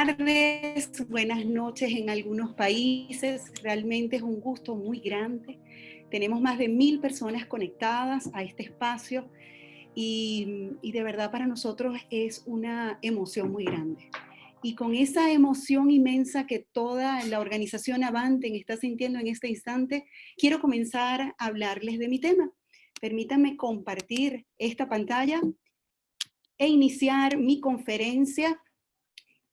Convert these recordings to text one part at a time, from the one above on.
tardes, buenas noches en algunos países. Realmente es un gusto muy grande. Tenemos más de 1000 personas conectadas a este espacio y de verdad para nosotros es una emoción muy grande. Y con esa emoción inmensa que toda la organización Avanten está sintiendo en este instante, quiero comenzar a hablarles de mi tema. Permítanme compartir esta pantalla e iniciar mi conferencia: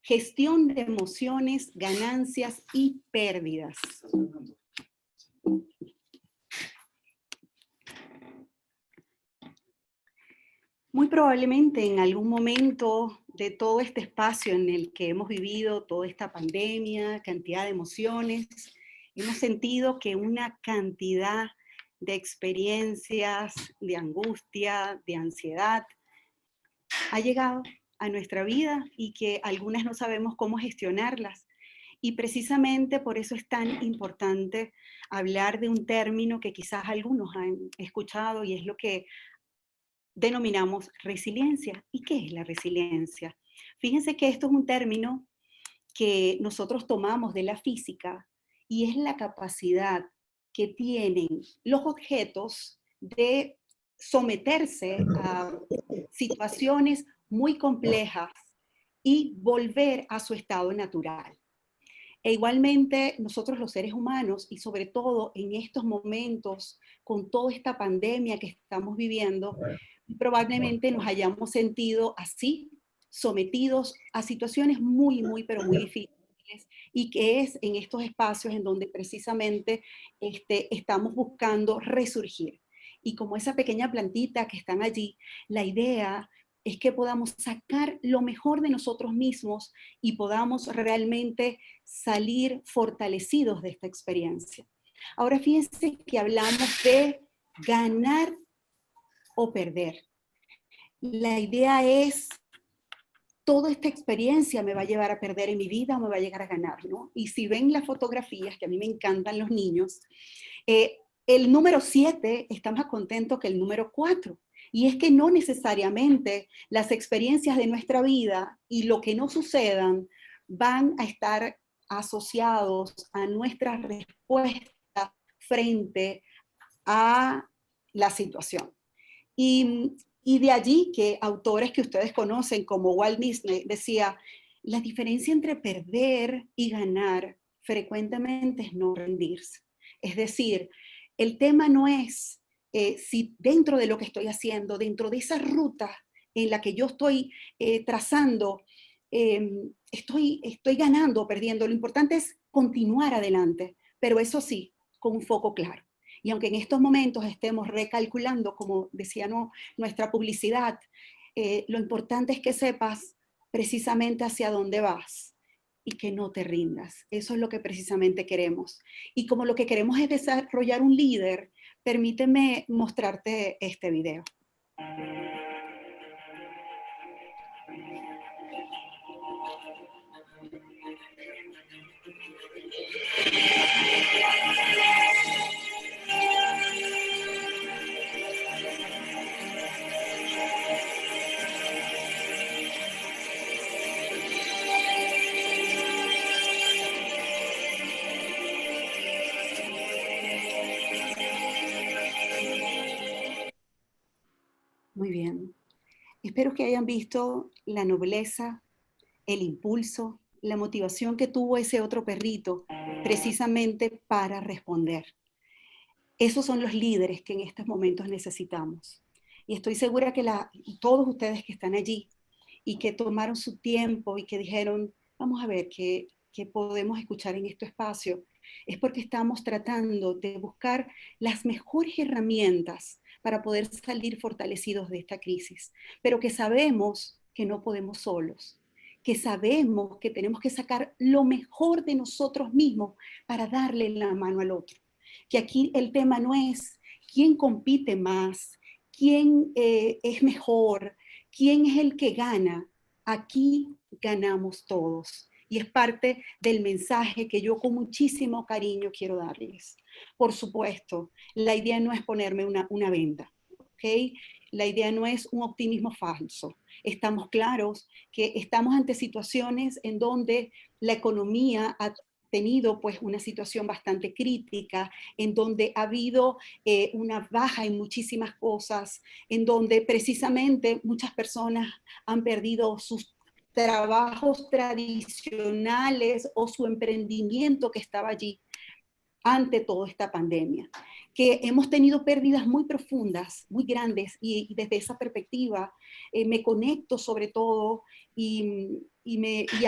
Gestión de emociones, ganancias y pérdidas. Muy probablemente en algún momento de todo este espacio en el que hemos vivido, toda esta pandemia, cantidad de emociones, hemos sentido que una cantidad de experiencias, de angustia, de ansiedad, ha llegado a nuestra vida y que algunas no sabemos cómo gestionarlas. Y precisamente por eso es tan importante hablar de un término que quizás algunos han escuchado y es lo que denominamos resiliencia. ¿Y qué es la resiliencia? Fíjense que esto es un término que nosotros tomamos de la física y es la capacidad que tienen los objetos de someterse a situaciones muy complejas y volver a su estado natural. E igualmente nosotros los seres humanos, y sobre todo en estos momentos, con toda esta pandemia que estamos viviendo, probablemente nos hayamos sentido así, sometidos a situaciones pero muy difíciles, y que es en estos espacios en donde precisamente estamos buscando resurgir. Y como esa pequeña plantita que están allí, la idea es que podamos sacar lo mejor de nosotros mismos y podamos realmente salir fortalecidos de esta experiencia. Ahora fíjense que hablamos de ganar o perder. La idea es, toda esta experiencia me va a llevar a perder en mi vida o me va a llegar a ganar, ¿no? Y si ven las fotografías, que a mí me encantan los niños, el número 7 está más contento que el número 4. Y es que no necesariamente las experiencias de nuestra vida y lo que nos sucedan van a estar asociados a nuestra respuesta frente a la situación. Y de allí que autores que ustedes conocen como Walt Disney decía, la diferencia entre perder y ganar frecuentemente es no rendirse. Es decir, el tema no es si dentro de lo que estoy haciendo, dentro de esa ruta en la que yo estoy trazando, estoy ganando o perdiendo. Lo importante es continuar adelante, pero eso sí, con un foco claro. Y aunque en estos momentos estemos recalculando, como decía nuestra publicidad, lo importante es que sepas precisamente hacia dónde vas y que no te rindas. Eso es lo que precisamente queremos. Y como lo que queremos es desarrollar un líder, permíteme mostrarte este video. Muy bien. Espero que hayan visto la nobleza, el impulso, la motivación que tuvo ese otro perrito precisamente para responder. Esos son los líderes que en estos momentos necesitamos. Y estoy segura que todos ustedes que están allí y que tomaron su tiempo y que dijeron, vamos a ver qué podemos escuchar en este espacio, es porque estamos tratando de buscar las mejores herramientas para poder salir fortalecidos de esta crisis, pero que sabemos que no podemos solos, que sabemos que tenemos que sacar lo mejor de nosotros mismos para darle la mano al otro. Que aquí el tema no es quién compite más, quién es mejor, quién es el que gana. Aquí ganamos todos. Y es parte del mensaje que yo con muchísimo cariño quiero darles. Por supuesto, la idea no es ponerme una venda, ¿ok? ¿ok? La idea no es un optimismo falso. Estamos claros que estamos ante situaciones en donde la economía ha tenido pues una situación bastante crítica, en donde ha habido una baja en muchísimas cosas, en donde precisamente muchas personas han perdido sus trabajos tradicionales o su emprendimiento que estaba allí ante toda esta pandemia, que hemos tenido pérdidas muy profundas, muy grandes, y desde esa perspectiva me conecto sobre todo y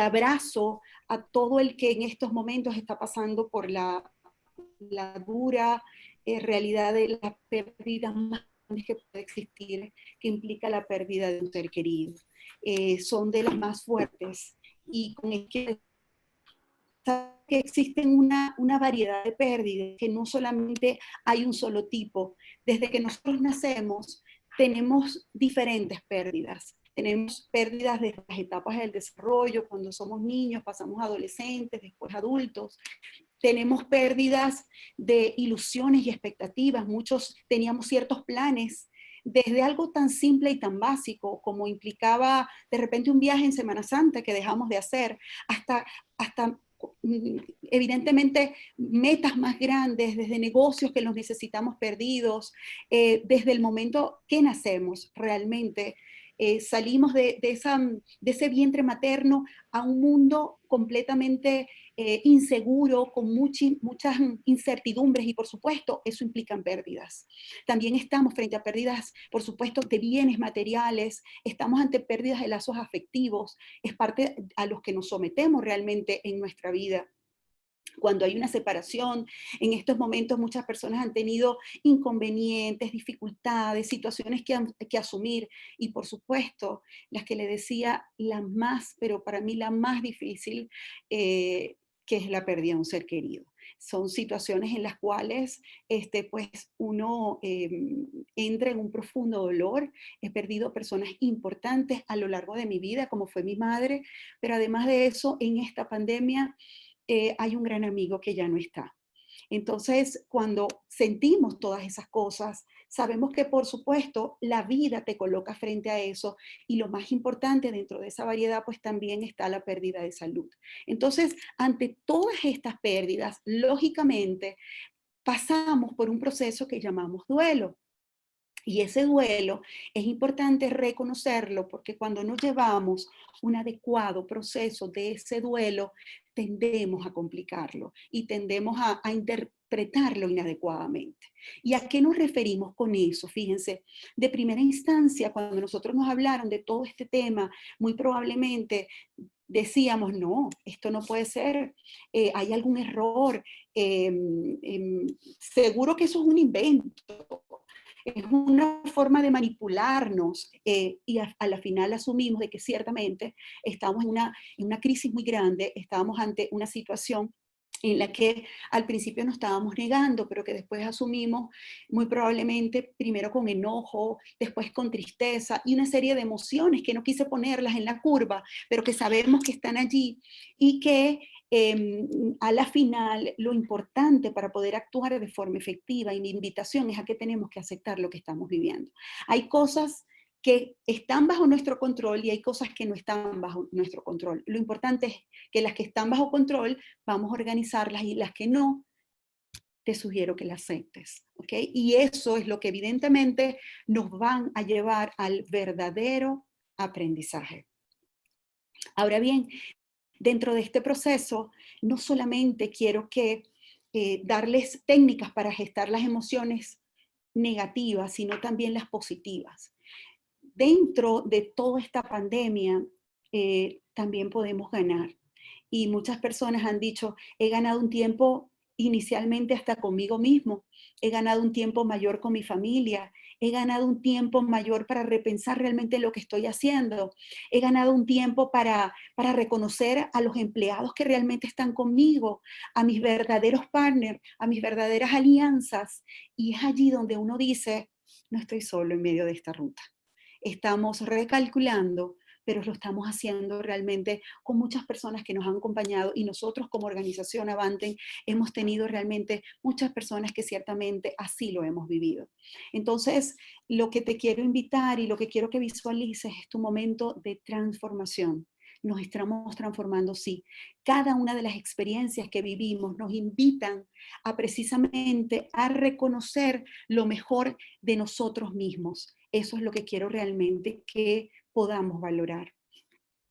abrazo a todo el que en estos momentos está pasando por la dura realidad de las pérdidas más grandes que puede existir, que implica la pérdida de un ser querido. Son de las más fuertes y con el que existen una variedad de pérdidas, que no solamente hay un solo tipo. Desde que nosotros nacemos, tenemos diferentes pérdidas. Tenemos pérdidas de las etapas del desarrollo, cuando somos niños, pasamos a adolescentes, después adultos. Tenemos pérdidas de ilusiones y expectativas. Muchos teníamos ciertos planes, desde algo tan simple y tan básico como implicaba de repente un viaje en Semana Santa que dejamos de hacer, hasta evidentemente metas más grandes, desde negocios que los necesitamos perdidos, desde el momento que nacemos realmente. Salimos de ese vientre materno a un mundo completamente inseguro, con muchas incertidumbres, y por supuesto eso implica pérdidas. También estamos frente a pérdidas, por supuesto, de bienes materiales, estamos ante pérdidas de lazos afectivos, es parte a los que nos sometemos realmente en nuestra vida. Cuando hay una separación, en estos momentos muchas personas han tenido inconvenientes, dificultades, situaciones que asumir, y por supuesto, las que le decía, la más, pero para mí la más difícil, que es la pérdida de un ser querido. Son situaciones en las cuales pues uno entra en un profundo dolor. He perdido personas importantes a lo largo de mi vida, como fue mi madre, pero además de eso, en esta pandemia, hay un gran amigo que ya no está. Entonces, cuando sentimos todas esas cosas, sabemos que por supuesto la vida te coloca frente a eso, y lo más importante dentro de esa variedad pues también está la pérdida de salud. Entonces, ante todas estas pérdidas, lógicamente pasamos por un proceso que llamamos duelo. Y ese duelo es importante reconocerlo, porque cuando no llevamos un adecuado proceso de ese duelo, tendemos a complicarlo y tendemos a interpretarlo inadecuadamente. ¿Y a qué nos referimos con eso? Fíjense, de primera instancia, cuando nosotros nos hablaron de todo este tema, muy probablemente decíamos, no, esto no puede ser, hay algún error, seguro que eso es un invento, es una forma de manipularnos, y a la final asumimos de que ciertamente estamos en una crisis muy grande, estábamos ante una situación en la que al principio nos estábamos negando, pero que después asumimos muy probablemente primero con enojo, después con tristeza y una serie de emociones que no quise ponerlas en la curva, pero que sabemos que están allí, y que a la final lo importante para poder actuar de forma efectiva, y mi invitación es a que tenemos que aceptar lo que estamos viviendo. Hay cosas que están bajo nuestro control y hay cosas que no están bajo nuestro control. Lo importante es que las que están bajo control vamos a organizarlas, y las que no, te sugiero que las aceptes, ¿ok? Y eso es lo que evidentemente nos van a llevar al verdadero aprendizaje. Ahora bien, dentro de este proceso, no solamente quiero que darles técnicas para gestar las emociones negativas, sino también las positivas. Dentro de toda esta pandemia, también podemos ganar. Y muchas personas han dicho, he ganado un tiempo inicialmente hasta conmigo mismo, he ganado un tiempo mayor con mi familia, he ganado un tiempo mayor para repensar realmente lo que estoy haciendo, he ganado un tiempo para reconocer a los empleados que realmente están conmigo, a mis verdaderos partners, a mis verdaderas alianzas. Y es allí donde uno dice, no estoy solo en medio de esta ruta. Estamos recalculando pero lo estamos haciendo realmente con muchas personas que nos han acompañado y nosotros como organización Avanten hemos tenido realmente muchas personas que ciertamente así lo hemos vivido. Entonces, lo que te quiero invitar y lo que quiero que visualices es tu momento de transformación. Nos estamos transformando, sí. Cada una de las experiencias que vivimos nos invitan a precisamente a reconocer lo mejor de nosotros mismos. Eso es lo que quiero realmente que podamos valorar.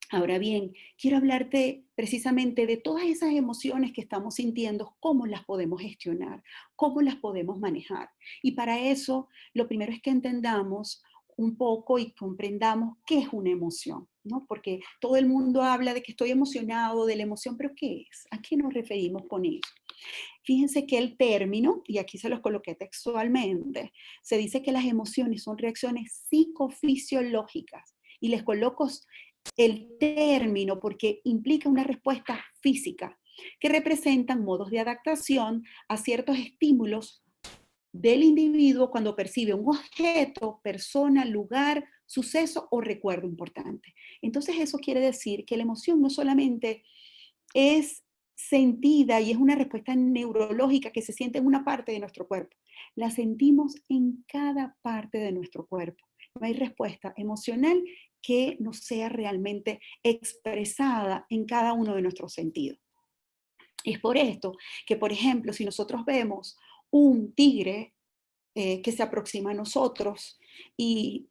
Ahora bien, quiero hablarte precisamente de todas esas emociones que estamos sintiendo, cómo las podemos gestionar, cómo las podemos manejar. Y para eso, lo primero es que entendamos un poco y comprendamos qué es una emoción, ¿no? Porque todo el mundo habla de que estoy emocionado, de la emoción, pero ¿qué es? ¿A qué nos referimos con eso? Fíjense que el término, y aquí se los coloqué textualmente, se dice que las emociones son reacciones psicofisiológicas. Y les coloco el término porque implica una respuesta física que representan modos de adaptación a ciertos estímulos del individuo cuando percibe un objeto, persona, lugar, suceso o recuerdo importante. Entonces eso quiere decir que la emoción no solamente es sentida y es una respuesta neurológica que se siente en una parte de nuestro cuerpo. La sentimos en cada parte de nuestro cuerpo. No hay respuesta emocional que no sea realmente expresada en cada uno de nuestros sentidos. Es por esto que, por ejemplo, si nosotros vemos un tigre que se aproxima a nosotros y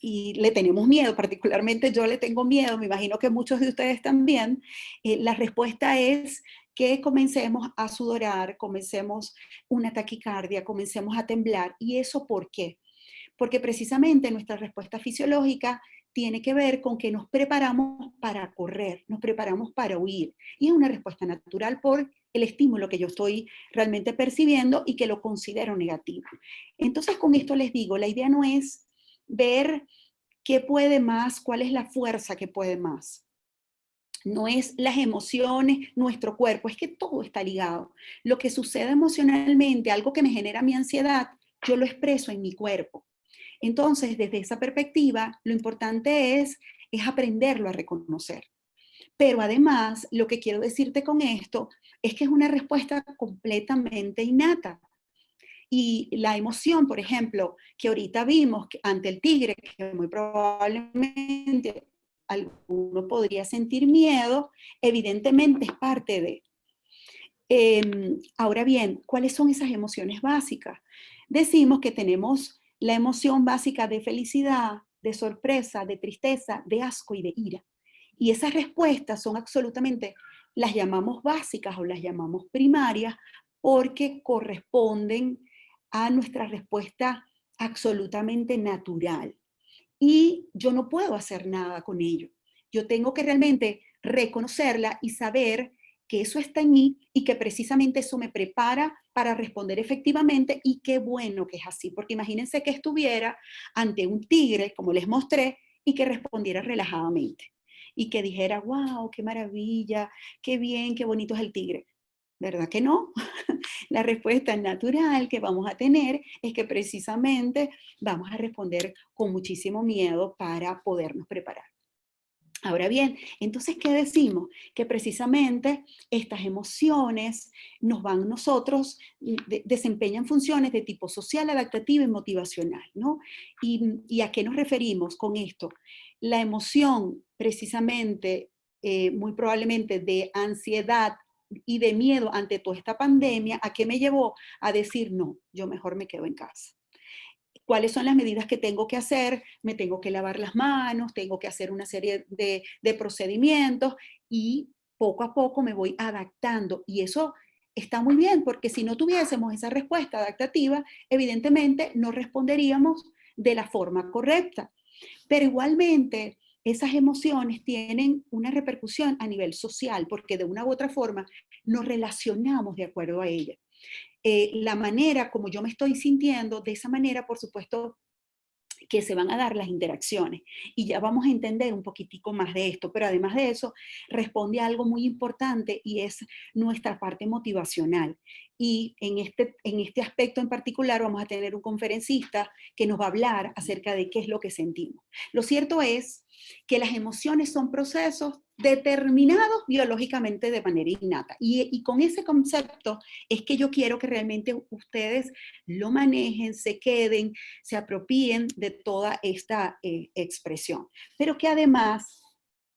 le tenemos miedo, particularmente yo le tengo miedo, me imagino que muchos de ustedes también, la respuesta es que comencemos a sudorar, comencemos una taquicardia, comencemos a temblar. ¿Y eso por qué? Porque precisamente nuestra respuesta fisiológica tiene que ver con que nos preparamos para correr, nos preparamos para huir. Y es una respuesta natural por el estímulo que yo estoy realmente percibiendo y que lo considero negativo. Entonces, con esto les digo, la idea no es ver qué puede más, cuál es la fuerza que puede más. No es las emociones, nuestro cuerpo, es que todo está ligado. Lo que sucede emocionalmente, algo que me genera mi ansiedad, yo lo expreso en mi cuerpo. Entonces, desde esa perspectiva, lo importante es aprenderlo a reconocer. Pero además, lo que quiero decirte con esto es que es una respuesta completamente innata. Y la emoción, por ejemplo, que ahorita vimos ante el tigre, que muy probablemente alguno podría sentir miedo, evidentemente es parte de. Ahora bien, ¿cuáles son esas emociones básicas? Decimos que tenemos la emoción básica de felicidad, de sorpresa, de tristeza, de asco y de ira. Y esas respuestas son absolutamente, las llamamos básicas o las llamamos primarias porque corresponden a nuestra respuesta absolutamente natural. Y yo no puedo hacer nada con ello. Yo tengo que realmente reconocerla y saber que eso está en mí y que precisamente eso me prepara para responder efectivamente y qué bueno que es así, porque imagínense que estuviera ante un tigre, como les mostré, y que respondiera relajadamente y que dijera, wow, qué maravilla, qué bien, qué bonito es el tigre. ¿Verdad que no? La respuesta natural que vamos a tener es que precisamente vamos a responder con muchísimo miedo para podernos preparar. Ahora bien, entonces, ¿qué decimos? Que precisamente estas emociones nos van nosotros, desempeñan funciones de tipo social, adaptativo y motivacional, ¿no? ¿Y a qué nos referimos con esto? La emoción precisamente, muy probablemente de ansiedad y de miedo ante toda esta pandemia, ¿a qué me llevó? A decir, no, yo mejor me quedo en casa. ¿Cuáles son las medidas que tengo que hacer? Me tengo que lavar las manos, tengo que hacer una serie de procedimientos y poco a poco me voy adaptando. Y eso está muy bien, porque si no tuviésemos esa respuesta adaptativa, evidentemente no responderíamos de la forma correcta. Pero igualmente, esas emociones tienen una repercusión a nivel social, porque de una u otra forma nos relacionamos de acuerdo a ella. La manera como yo me estoy sintiendo, de esa manera, por supuesto, que se van a dar las interacciones. Y ya vamos a entender un poquitico más de esto, pero además de eso, responde a algo muy importante y es nuestra parte motivacional. Y en este aspecto en particular vamos a tener un conferencista que nos va a hablar acerca de qué es lo que sentimos. Lo cierto es que las emociones son procesos determinados biológicamente de manera innata. Y con ese concepto es que yo quiero que realmente ustedes lo manejen, se queden, se apropien de toda esta expresión. Pero que además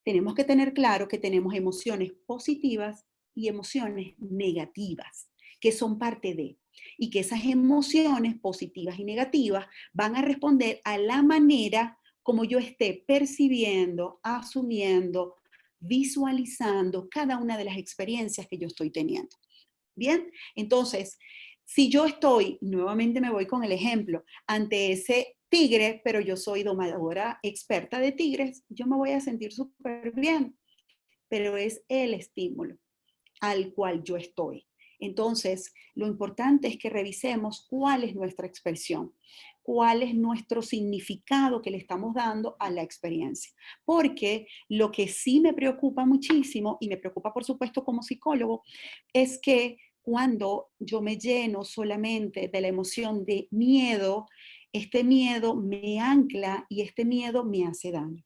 tenemos que tener claro que tenemos emociones positivas y emociones negativas, que son parte de, y que esas emociones positivas y negativas van a responder a la manera como yo esté percibiendo, asumiendo, visualizando cada una de las experiencias que yo estoy teniendo. Bien, entonces, si yo estoy, nuevamente me voy con el ejemplo, ante ese tigre, pero yo soy domadora experta de tigres, yo me voy a sentir súper bien, pero es el estímulo al cual yo estoy. Entonces, lo importante es que revisemos cuál es nuestra expresión, cuál es nuestro significado que le estamos dando a la experiencia. Porque lo que sí me preocupa muchísimo, y me preocupa por supuesto como psicólogo, es que cuando yo me lleno solamente de la emoción de miedo, este miedo me ancla y este miedo me hace daño.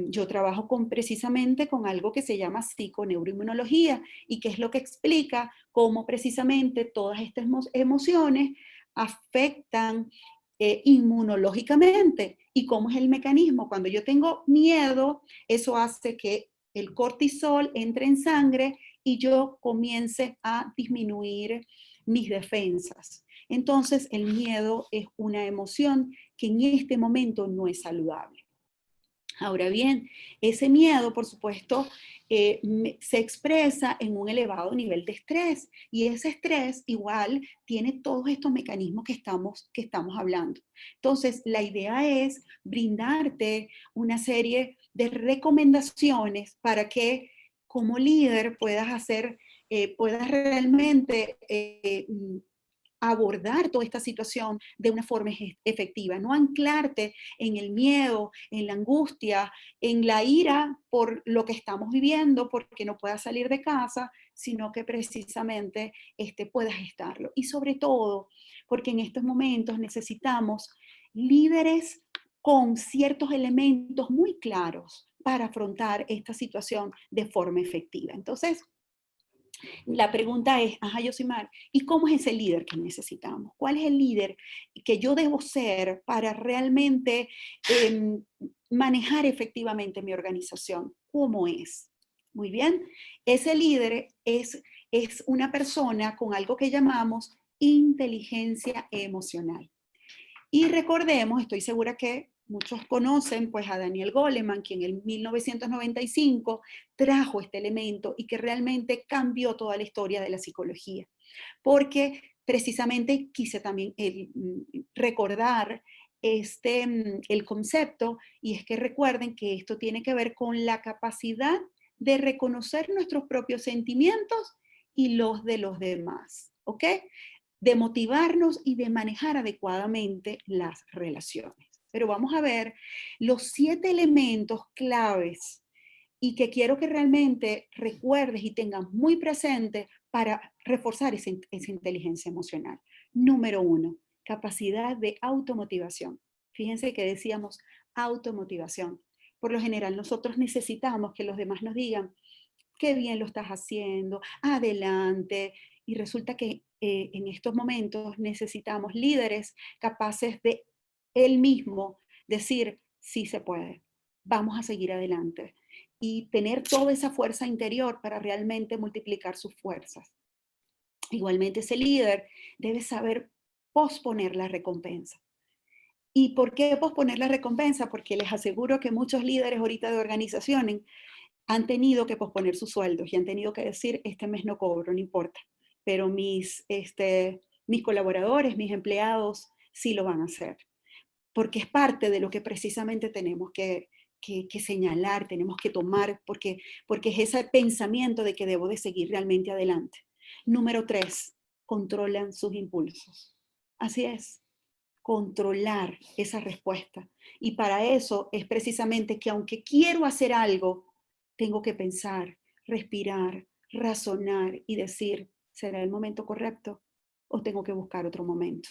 Yo trabajo precisamente con algo que se llama psiconeuroinmunología y que es lo que explica cómo precisamente todas estas emociones afectan inmunológicamente y cómo es el mecanismo. Cuando yo tengo miedo, eso hace que el cortisol entre en sangre y yo comience a disminuir mis defensas. Entonces, el miedo es una emoción que en este momento no es saludable. Ahora bien, ese miedo, por supuesto, se expresa en un elevado nivel de estrés y ese estrés igual tiene todos estos mecanismos que estamos hablando. Entonces, la idea es brindarte una serie de recomendaciones para que como líder puedas hacer, puedas realmente abordar toda esta situación de una forma efectiva, no anclarte en el miedo, en la angustia, en la ira por lo que estamos viviendo, porque no puedas salir de casa, sino que precisamente puedas estarlo. Y sobre todo, porque en estos momentos necesitamos líderes con ciertos elementos muy claros para afrontar esta situación de forma efectiva. Entonces, la pregunta es, ajá, Yosimar, ¿y cómo es ese líder que necesitamos? ¿Cuál es el líder que yo debo ser para realmente manejar efectivamente mi organización? ¿Cómo es? Muy bien, ese líder es una persona con algo que llamamos inteligencia emocional. Y recordemos, estoy segura que muchos conocen pues a Daniel Goleman, quien en 1995 trajo este elemento y que realmente cambió toda la historia de la psicología. Porque precisamente quise también recordar el concepto, y es que recuerden que esto tiene que ver con la capacidad de reconocer nuestros propios sentimientos y los de los demás, ¿ok? De motivarnos y de manejar adecuadamente las relaciones. Pero vamos a ver los 7 elementos claves y que quiero que realmente recuerdes y tengas muy presente para reforzar esa inteligencia emocional. Número 1, capacidad de automotivación. Fíjense que decíamos automotivación. Por lo general nosotros necesitamos que los demás nos digan, qué bien lo estás haciendo, adelante. Y resulta que en estos momentos necesitamos líderes capaces de él mismo decir, sí se puede, vamos a seguir adelante. Y tener toda esa fuerza interior para realmente multiplicar sus fuerzas. Igualmente ese líder debe saber posponer la recompensa. ¿Y por qué posponer la recompensa? Porque les aseguro que muchos líderes ahorita de organizaciones han tenido que posponer sus sueldos y han tenido que decir, este mes no cobro, no importa, pero mis colaboradores, mis empleados, sí lo van a hacer, porque es parte de lo que precisamente tenemos que señalar, tenemos que tomar, porque es ese pensamiento de que debo de seguir realmente adelante. Número 3, controlan sus impulsos. Así es, controlar esa respuesta. Y para eso es precisamente que aunque quiero hacer algo, tengo que pensar, respirar, razonar y decir, ¿será el momento correcto o tengo que buscar otro momento?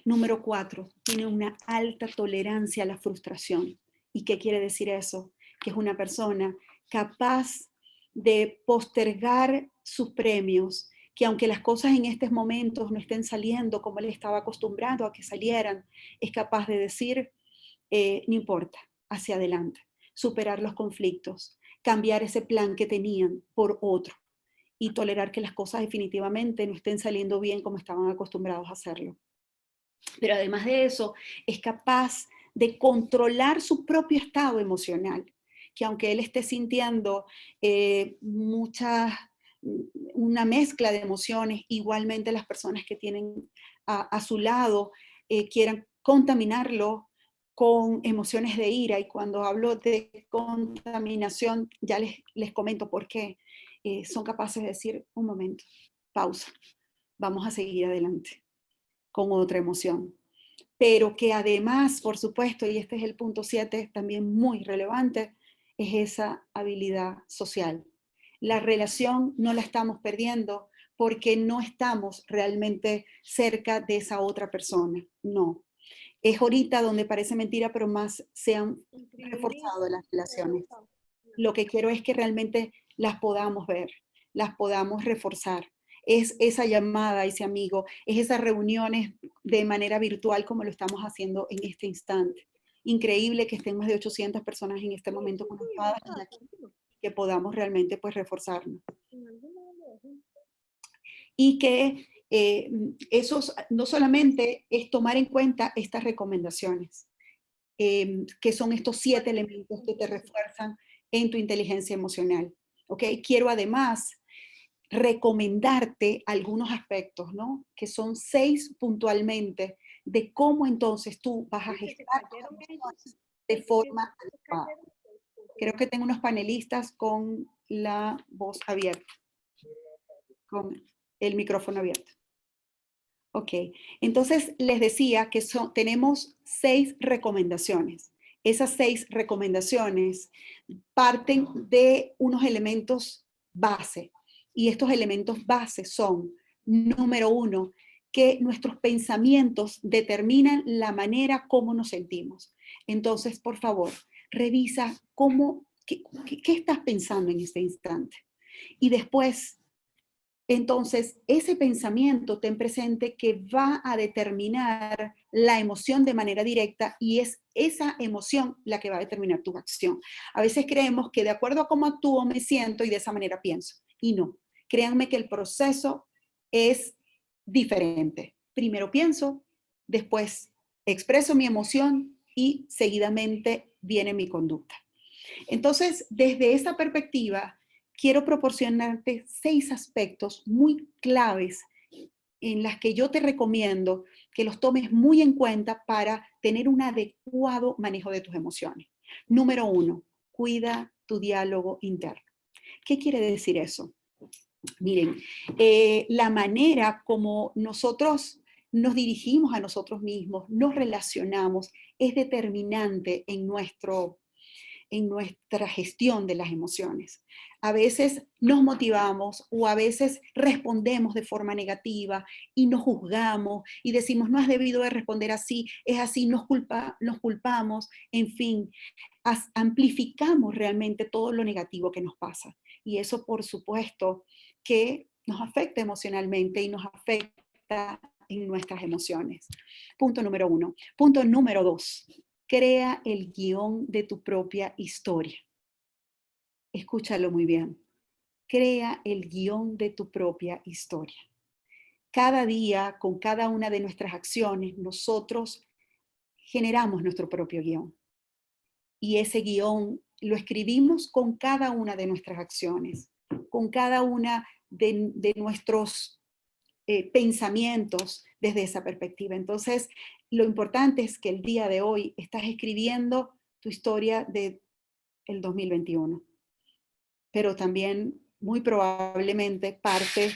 Número 4, tiene una alta tolerancia a la frustración. ¿Y qué quiere decir eso? Que es una persona capaz de postergar sus premios, que aunque las cosas en estos momentos no estén saliendo como él estaba acostumbrado a que salieran, es capaz de decir, no importa, hacia adelante, superar los conflictos, cambiar ese plan que tenían por otro y tolerar que las cosas definitivamente no estén saliendo bien como estaban acostumbrados a hacerlo. Pero además de eso, es capaz de controlar su propio estado emocional, que aunque él esté sintiendo una mezcla de emociones, igualmente las personas que tienen a su lado quieran contaminarlo con emociones de ira. Y cuando hablo de contaminación, ya les comento por qué. Son capaces de decir, un momento, pausa, vamos a seguir adelante con otra emoción. Pero que además, por supuesto, y este es el punto 7, también muy relevante, es esa habilidad social. La relación no la estamos perdiendo porque no estamos realmente cerca de esa otra persona, no. Es ahorita donde parece mentira, pero más se han reforzado las relaciones. Lo que quiero es que realmente las podamos ver, las podamos reforzar. Es esa llamada, ese amigo, es esas reuniones de manera virtual como lo estamos haciendo en este instante. Increíble que estén más de 800 personas en este momento conectadas y aquí, que podamos realmente pues reforzarnos. Y que esos no solamente es tomar en cuenta estas recomendaciones, que son estos 7 elementos que te refuerzan en tu inteligencia emocional. ¿Ok? Quiero además recomendarte algunos aspectos, ¿no? Que son 6 puntualmente de cómo entonces tú vas a gestar tus emociones de forma adecuada. Creo que tengo unos panelistas con la voz abierta, con el micrófono abierto. Ok, entonces les decía que tenemos 6 recomendaciones. Esas 6 recomendaciones parten de unos elementos base. Y estos elementos base son, número 1, que nuestros pensamientos determinan la manera como nos sentimos. Entonces, por favor, revisa qué estás pensando en este instante. Y después, entonces, ese pensamiento ten presente que va a determinar la emoción de manera directa y es esa emoción la que va a determinar tu acción. A veces creemos que de acuerdo a cómo actúo me siento y de esa manera pienso. Y no, créanme que el proceso es diferente. Primero pienso, después expreso mi emoción y seguidamente viene mi conducta. Entonces, desde esa perspectiva, quiero proporcionarte 6 aspectos muy claves en las que yo te recomiendo que los tomes muy en cuenta para tener un adecuado manejo de tus emociones. Número 1, cuida tu diálogo interno. ¿Qué quiere decir eso? Miren, la manera como nosotros nos dirigimos a nosotros mismos, nos relacionamos, es determinante en nuestra gestión de las emociones. A veces nos motivamos o a veces respondemos de forma negativa y nos juzgamos y decimos, no has debido de responder así, es así, nos culpamos, en fin, amplificamos realmente todo lo negativo que nos pasa. Y eso, por supuesto, que nos afecta emocionalmente y nos afecta en nuestras emociones. Punto número 1. Punto número 2. Crea el guión de tu propia historia. Escúchalo muy bien. Crea el guión de tu propia historia. Cada día, con cada una de nuestras acciones, nosotros generamos nuestro propio guión. Y ese guión lo escribimos con cada una de nuestras acciones, con cada una de nuestros pensamientos desde esa perspectiva. Entonces, lo importante es que el día de hoy estás escribiendo tu historia del 2021, pero también muy probablemente parte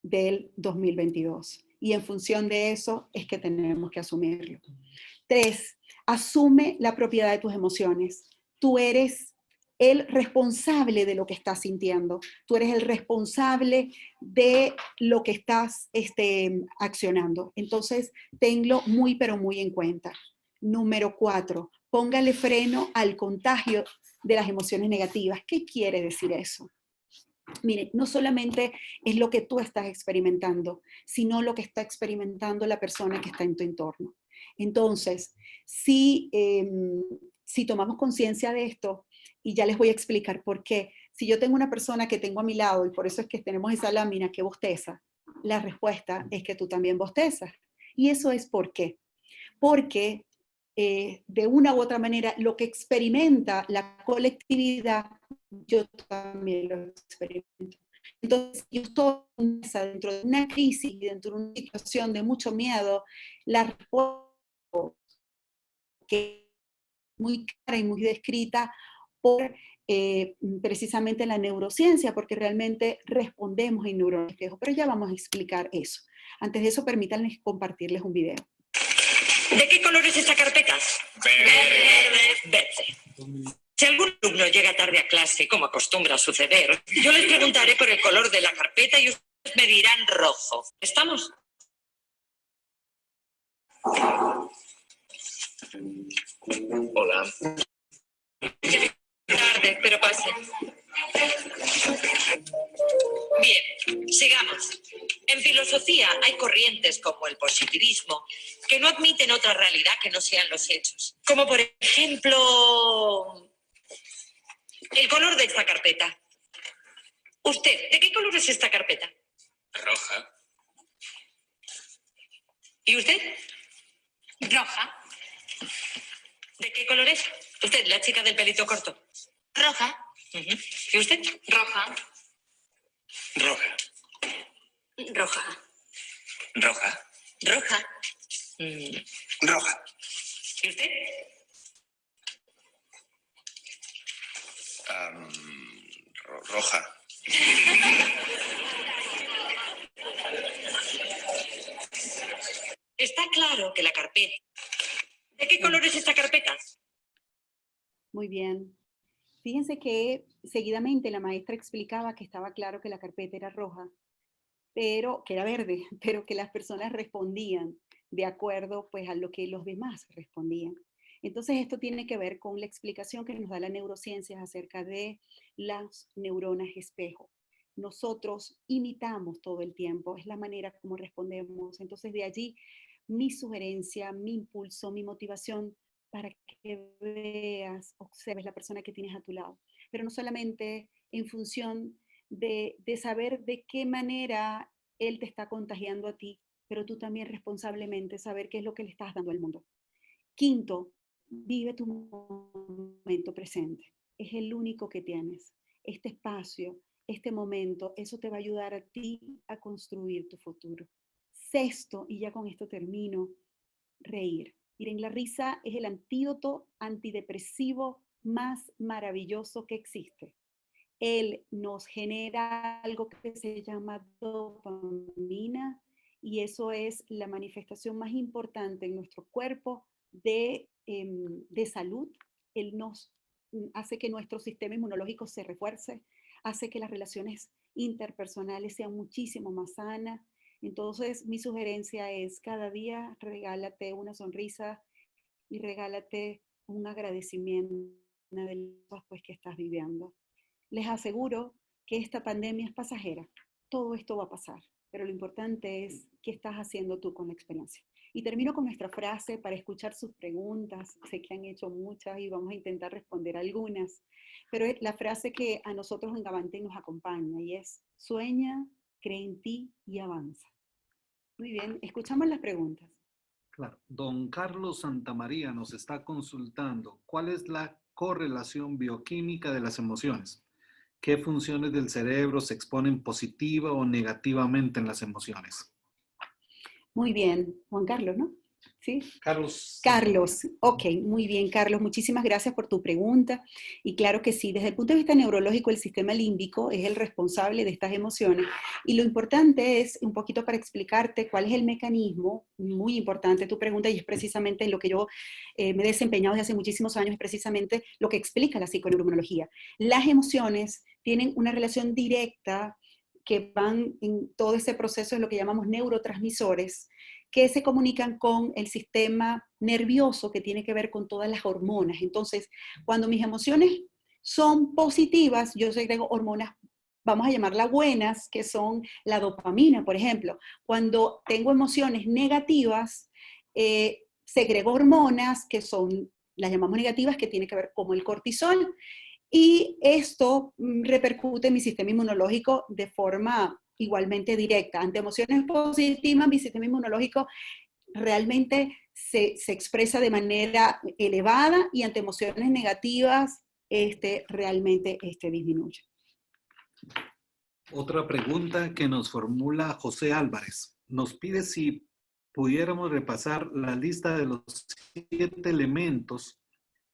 del 2022. Y en función de eso es que tenemos que asumirlo. 3, asume la propiedad de tus emociones. Tú eres el responsable de lo que estás sintiendo. Tú eres el responsable de lo que estás accionando. Entonces, tenlo muy, pero muy en cuenta. Número 4, póngale freno al contagio de las emociones negativas. ¿Qué quiere decir eso? Mire, no solamente es lo que tú estás experimentando, sino lo que está experimentando la persona que está en tu entorno. Entonces, si tomamos conciencia de esto, y ya les voy a explicar por qué, si yo tengo una persona que tengo a mi lado, y por eso es que tenemos esa lámina que bosteza, la respuesta es que tú también bostezas. Y eso es por qué. Porque de una u otra manera, lo que experimenta la colectividad, yo también lo experimento. Entonces, yo estoy dentro de una crisis, dentro de una situación de mucho miedo, la respuesta que es muy clara y muy descrita por precisamente la neurociencia, porque realmente respondemos en neuronas espejo, pero ya vamos a explicar eso. Antes de eso, permítanme compartirles un video. ¿De qué color es esta carpeta? Verde. Verde. Si algún alumno llega tarde a clase, como acostumbra suceder, yo les preguntaré por el color de la carpeta y ustedes me dirán rojo. ¿Estamos? Hola. Tarde, pero pase. Bien, sigamos. En filosofía hay corrientes como el positivismo que no admiten otra realidad que no sean los hechos. Como por ejemplo, el color de esta carpeta. Usted, ¿de qué color es esta carpeta? Roja. ¿Y usted? Roja. ¿De qué color es? Usted, la chica del pelito corto. Roja. ¿Y usted? Roja. Roja. Roja. Roja. Roja. Roja. ¿Y usted? Roja. Está claro que la carpeta... ¿De qué color es esta carpeta? Muy bien. Fíjense que seguidamente la maestra explicaba que estaba claro que la carpeta era roja, pero que era verde, pero que las personas respondían de acuerdo pues a lo que los demás respondían. Entonces esto tiene que ver con la explicación que nos da la neurociencia acerca de las neuronas espejo. Nosotros imitamos todo el tiempo, es la manera como respondemos. Entonces de allí mi sugerencia, mi impulso, mi motivación para que veas, observes la persona que tienes a tu lado. Pero no solamente en función de saber de qué manera él te está contagiando a ti, pero tú también responsablemente saber qué es lo que le estás dando al mundo. Quinto, vive tu momento presente. Es el único que tienes. Este espacio, este momento, eso te va a ayudar a ti a construir tu futuro. Sexto, y ya con esto termino, reír. Miren, la risa es el antídoto antidepresivo más maravilloso que existe. Él nos genera algo que se llama dopamina y eso es la manifestación más importante en nuestro cuerpo de salud. Él nos hace que nuestro sistema inmunológico se refuerce, hace que las relaciones interpersonales sean muchísimo más sanas. Entonces, mi sugerencia es cada día regálate una sonrisa y regálate un agradecimiento de las cosas pues, que estás viviendo. Les aseguro que esta pandemia es pasajera. Todo esto va a pasar, pero lo importante es qué estás haciendo tú con la experiencia. Y termino con nuestra frase para escuchar sus preguntas. Sé que han hecho muchas y vamos a intentar responder algunas, pero es la frase que a nosotros en Gavante nos acompaña y es: sueña, cree en ti y avanza. Muy bien, escuchamos las preguntas. Claro. Don Carlos Santamaría nos está consultando: ¿cuál es la correlación bioquímica de las emociones? ¿Qué funciones del cerebro se exponen positiva o negativamente en las emociones? Muy bien, Juan Carlos, ¿no? ¿Sí? Carlos. Carlos, ok, muy bien, Carlos, muchísimas gracias por tu pregunta. Y claro que sí, desde el punto de vista neurológico, el sistema límbico es el responsable de estas emociones. Y lo importante es, un poquito para explicarte cuál es el mecanismo, muy importante tu pregunta, y es precisamente en lo que yo me he desempeñado desde hace muchísimos años, es precisamente lo que explica la psiconeuroinmunología. Las emociones tienen una relación directa que van en todo ese proceso de lo que llamamos neurotransmisores, que se comunican con el sistema nervioso que tiene que ver con todas las hormonas. Entonces, cuando mis emociones son positivas, yo segrego hormonas, vamos a llamarlas buenas, que son la dopamina, por ejemplo. Cuando tengo emociones negativas, segrego hormonas que son, las llamamos negativas, que tiene que ver como el cortisol, y esto repercute en mi sistema inmunológico de forma igualmente directa. Ante emociones positivas, mi sistema inmunológico realmente se expresa de manera elevada, y ante emociones negativas, realmente disminuye. Otra pregunta que nos formula José Álvarez. Nos pide si pudiéramos repasar la lista de los 7 elementos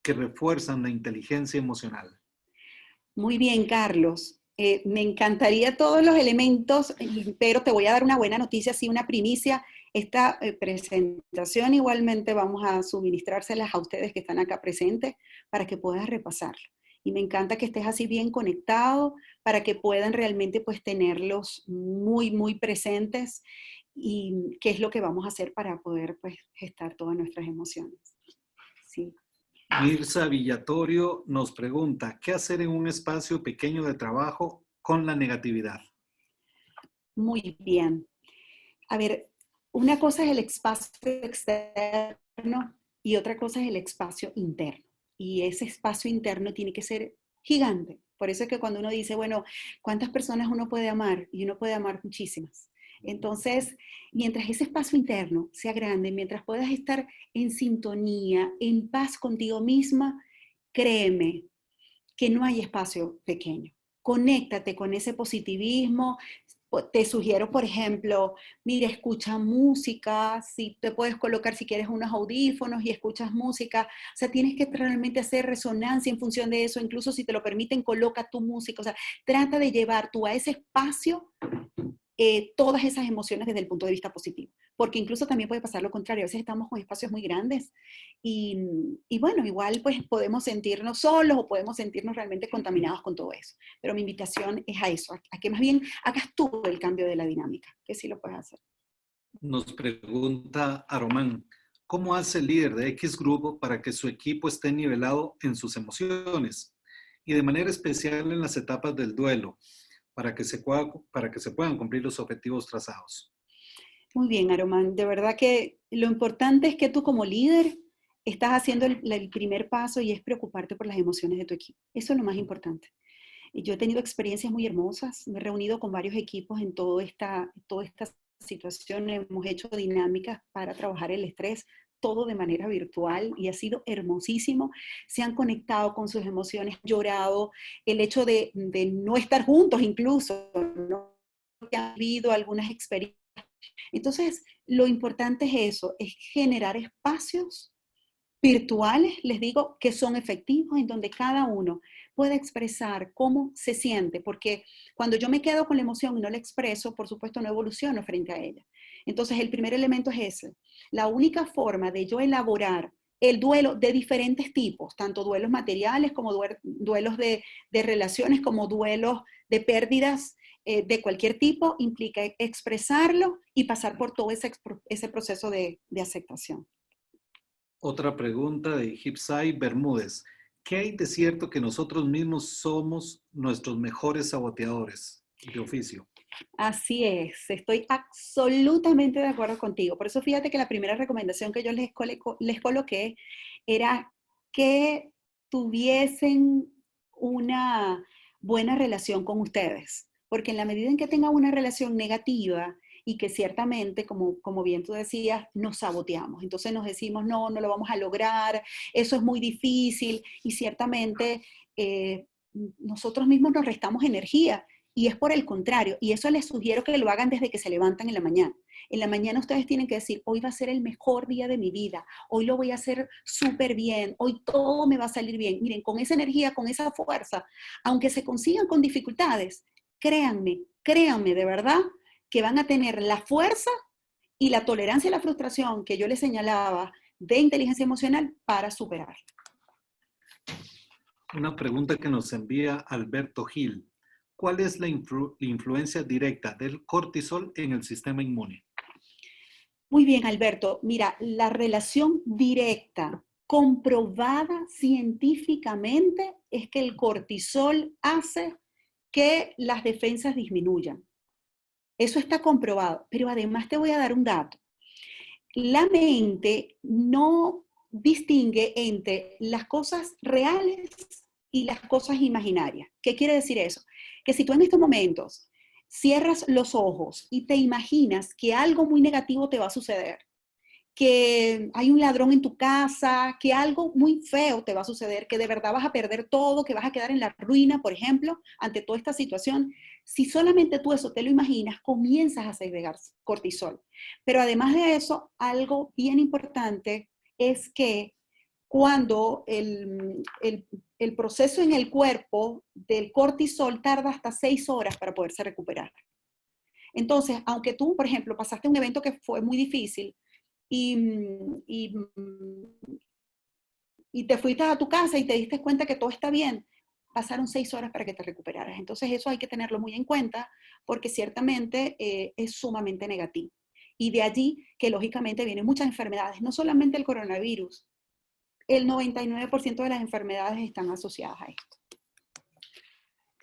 que refuerzan la inteligencia emocional. Muy bien, Carlos. Me encantaría todos los elementos, pero te voy a dar una buena noticia, sí, una primicia. Esta presentación igualmente vamos a suministrárselas a ustedes que están acá presentes para que puedas repasarlo. Y me encanta que estés así bien conectado para que puedan realmente pues tenerlos muy, muy presentes, y qué es lo que vamos a hacer para poder pues gestar todas nuestras emociones. Sí. Mirza Villatorio nos pregunta, ¿qué hacer en un espacio pequeño de trabajo con la negatividad? Muy bien. A ver, una cosa es el espacio externo y otra cosa es el espacio interno. Y ese espacio interno tiene que ser gigante. Por eso es que cuando uno dice, bueno, ¿cuántas personas uno puede amar? Y uno puede amar muchísimas. Entonces, mientras ese espacio interno sea grande, mientras puedas estar en sintonía, en paz contigo misma, créeme que no hay espacio pequeño. Conéctate con ese positivismo. Te sugiero, por ejemplo, mira, escucha música, si te puedes colocar, si quieres, unos audífonos y escuchas música. O sea, tienes que realmente hacer resonancia en función de eso. Incluso si te lo permiten, coloca tu música. O sea, trata de llevar tú a ese espacio todas esas emociones desde el punto de vista positivo. Porque incluso también puede pasar lo contrario. A veces estamos con espacios muy grandes y bueno, igual pues podemos sentirnos solos o podemos sentirnos realmente contaminados con todo eso. Pero mi invitación es a eso, a que más bien hagas tú el cambio de la dinámica, que sí lo puedes hacer. Nos pregunta Aromán, ¿cómo hace el líder de X grupo para que su equipo esté nivelado en sus emociones? Y de manera especial en las etapas del duelo, para que se puedan cumplir los objetivos trazados. Muy bien, Aromán. De verdad que lo importante es que tú como líder estás haciendo el primer paso, y es preocuparte por las emociones de tu equipo. Eso es lo más importante. Yo he tenido experiencias muy hermosas, me he reunido con varios equipos en toda esta situación, hemos hecho dinámicas para trabajar el estrés, todo de manera virtual, y ha sido hermosísimo. Se han conectado con sus emociones, llorado, el hecho de no estar juntos incluso, ¿no? Que han vivido algunas experiencias. Entonces, lo importante es eso, es generar espacios virtuales, les digo, que son efectivos, en donde cada uno pueda expresar cómo se siente, porque cuando yo me quedo con la emoción y no la expreso, por supuesto no evoluciono frente a ella. Entonces, el primer elemento es ese. La única forma de yo elaborar el duelo de diferentes tipos, tanto duelos materiales como duelos de relaciones, como duelos de pérdidas de cualquier tipo, implica expresarlo y pasar por todo ese proceso de aceptación. Otra pregunta de Gipsay Bermúdez. ¿Qué hay de cierto que nosotros mismos somos nuestros mejores saboteadores de oficio? Así es, estoy absolutamente de acuerdo contigo. Por eso fíjate que la primera recomendación que yo les coloqué era que tuviesen una buena relación con ustedes. Porque en la medida en que tengan una relación negativa, y que ciertamente, como bien tú decías, nos saboteamos. Entonces nos decimos, no, no lo vamos a lograr, eso es muy difícil, y ciertamente nosotros mismos nos restamos energía. Y es por el contrario, y eso les sugiero que lo hagan desde que se levantan en la mañana. En la mañana ustedes tienen que decir, hoy va a ser el mejor día de mi vida, hoy lo voy a hacer súper bien, hoy todo me va a salir bien. Miren, con esa energía, con esa fuerza, aunque se consigan con dificultades, créanme de verdad que van a tener la fuerza y la tolerancia a la frustración que yo les señalaba de inteligencia emocional para superarla. Una pregunta que nos envía Alberto Gil. ¿Cuál es la influencia directa del cortisol en el sistema inmune? Muy bien, Alberto. Mira, la relación directa, comprobada científicamente, es que el cortisol hace que las defensas disminuyan. Eso está comprobado. Pero además te voy a dar un dato. La mente no distingue entre las cosas reales y las cosas imaginarias. ¿Qué quiere decir eso? Que si tú en estos momentos cierras los ojos y te imaginas que algo muy negativo te va a suceder, que hay un ladrón en tu casa, que algo muy feo te va a suceder, que de verdad vas a perder todo, que vas a quedar en la ruina, por ejemplo, ante toda esta situación. Si solamente tú eso te lo imaginas, comienzas a segregar cortisol. Pero además de eso, algo bien importante es que cuando el proceso en el cuerpo del cortisol tarda hasta 6 horas para poderse recuperar. Entonces, aunque tú, por ejemplo, pasaste un evento que fue muy difícil, y, y, y te fuiste a tu casa y te diste cuenta que todo está bien, pasaron 6 horas para que te recuperaras. Entonces eso hay que tenerlo muy en cuenta porque ciertamente es sumamente negativo. Y de allí que lógicamente vienen muchas enfermedades, no solamente el coronavirus, el 99% de las enfermedades están asociadas a esto.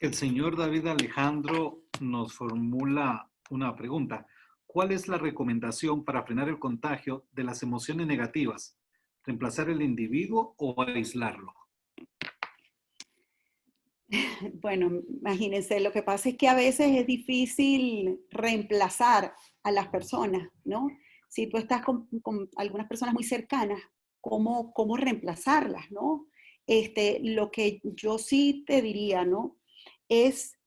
El señor David Alejandro nos formula una pregunta. ¿Cuál es la recomendación para frenar el contagio de las emociones negativas? ¿Reemplazar el individuo o aislarlo? Bueno, imagínense, lo que pasa es que a veces es difícil reemplazar a las personas, ¿no? Si tú estás con algunas personas muy cercanas, ¿cómo reemplazarlas, ¿no? Lo que yo sí te diría, ¿no? Es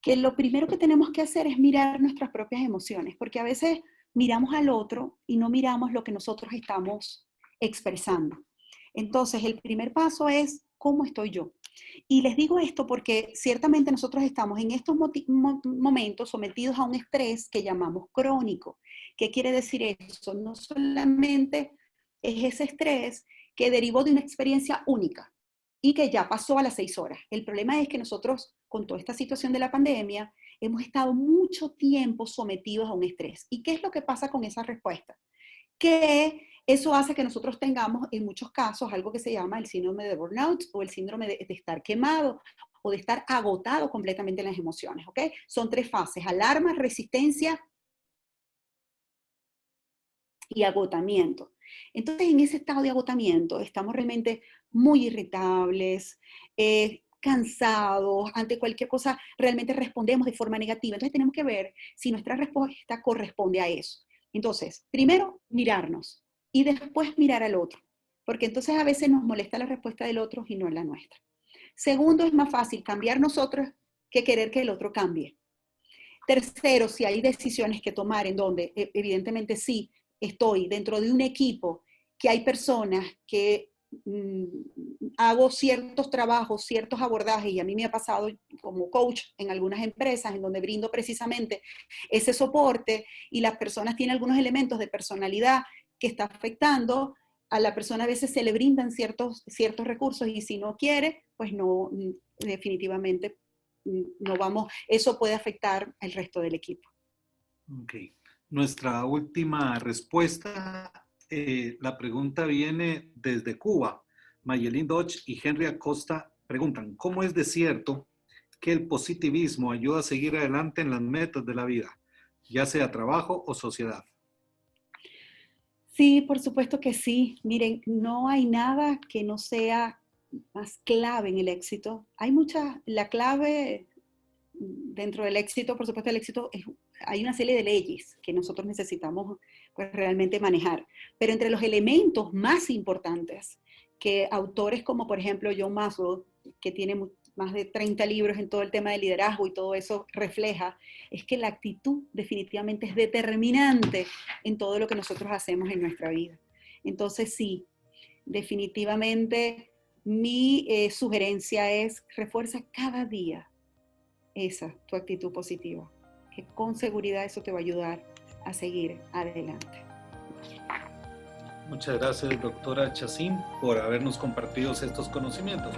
que lo primero que tenemos que hacer es mirar nuestras propias emociones, porque a veces miramos al otro y no miramos lo que nosotros estamos expresando. Entonces, el primer paso es, ¿cómo estoy yo? Y les digo esto porque ciertamente nosotros estamos en estos momentos sometidos a un estrés que llamamos crónico. ¿Qué quiere decir eso? No solamente es ese estrés que derivó de una experiencia única y que ya pasó a las 6 horas. El problema es que nosotros, con toda esta situación de la pandemia, hemos estado mucho tiempo sometidos a un estrés. ¿Y qué es lo que pasa con esa respuesta? Que eso hace que nosotros tengamos en muchos casos algo que se llama el síndrome de burnout o el síndrome de estar quemado o de estar agotado completamente en las emociones, ¿ok? Son 3 fases: alarma, resistencia y agotamiento. Entonces, en ese estado de agotamiento estamos realmente muy irritables, cansados, ante cualquier cosa realmente respondemos de forma negativa. Entonces tenemos que ver si nuestra respuesta corresponde a eso. Entonces, primero, mirarnos y después mirar al otro, porque entonces a veces nos molesta la respuesta del otro y no la nuestra. Segundo, es más fácil cambiar nosotros que querer que el otro cambie. Tercero, si hay decisiones que tomar en donde evidentemente sí estoy dentro de un equipo, que hay personas que hago ciertos trabajos, ciertos abordajes, y a mí me ha pasado como coach en algunas empresas en donde brindo precisamente ese soporte y las personas tienen algunos elementos de personalidad que está afectando, a la persona a veces se le brindan ciertos recursos y si no quiere, pues no, definitivamente no vamos, eso puede afectar al resto del equipo. Ok. Nuestra última respuesta, la pregunta viene desde Cuba. Mayelín Dodge y Henry Acosta preguntan, ¿cómo es de cierto que el positivismo ayuda a seguir adelante en las metas de la vida, ya sea trabajo o sociedad? Sí, por supuesto que sí. Miren, no hay nada que no sea más clave en el éxito. La clave dentro del éxito, por supuesto, hay una serie de leyes que nosotros necesitamos pues, realmente manejar. Pero entre los elementos más importantes que autores como, por ejemplo, John Maxwell, que tiene más de 30 libros en todo el tema de liderazgo y todo eso refleja, es que la actitud definitivamente es determinante en todo lo que nosotros hacemos en nuestra vida. Entonces, sí, definitivamente mi sugerencia es refuerza cada día tu actitud positiva, que con seguridad eso te va a ayudar a seguir adelante. Muchas gracias, doctora Chacín, por habernos compartido estos conocimientos.